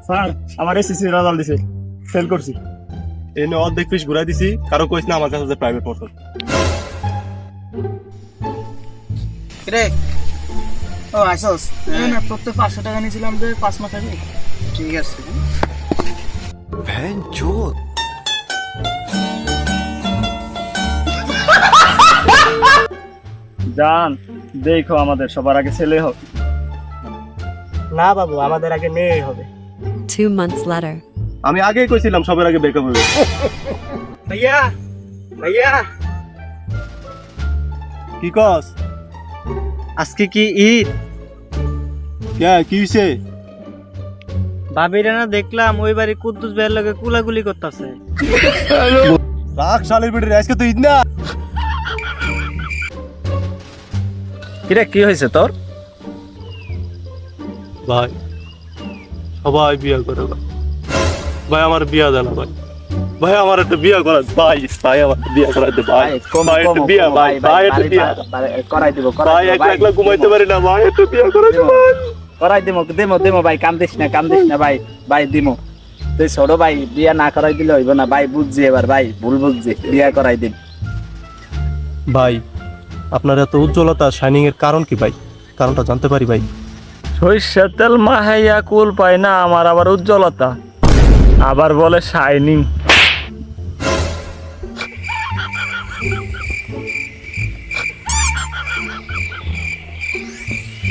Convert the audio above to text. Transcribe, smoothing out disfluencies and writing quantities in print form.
Sir আমার SSC result দিছে, fail করছি। এনে অর্ধেক ফিস ঘুরাই দিছি, কারো কইস না আমার কাছে প্রাইভেট পড়ছস। রে ও আসস না, প্রত্যেক 500 টাকা নিয়েছিলাম যে 5 মাস আগে। ঠিক আছে জান দেখো আমাদের সবার আগে ছেলে হোক। না বাবু, আমাদের আগে মেয়ে হবে। 2 months later. আমি আগেই কইছিলাম সবার আগে ব্রেকআপ হবে। ভাইয়া ভাইয়া, কি কস? আজকে কি ঈদ? কে কি হইছে? ভাবিরা না দেখলাম ওই বাড়ি কুদ্দুস ভাইয়ের লগে কুলাগুলি করতেছে। রাখ শালের বেটে, আজকে তো ঈদ না। কিরে কি হয়েছে তোর? ভাই সবাই বিয়ে করে ভাই, ভাই আমার বিয়া দেন ভাই, ভাই আমার একটা বিয়া করা ভাই, ভাই আমার বিয়া করাতে ভাই, ভাই একটা বিয়া ভাই, ভাই একটা বিয়া করাই দিব ভাই, একলা একলা ঘুমাইতে পারি না ভাই, একটা বিয়া করাতে ভাই। করাই দিমো দিমো দিমো ভাই, কান্দিস না ভাই, ভাই দিমো। তুই ছোট ভাই, বিয়া না করাই দিলে হইব না ভাই, বুঝছি এবার ভাই, ভুল বুঝছি, বিয়া করাই দিন। ভাই আপনার এত উজ্জ্বলতা শাইনিং এর কারণ কি ভাই? কারণটা জানতে পারি ভাই? সরিষার তেল মাহাইয়া কুল পায় না আমার, আবার উজ্জ্বলতা, আবার বলে শাইনিং।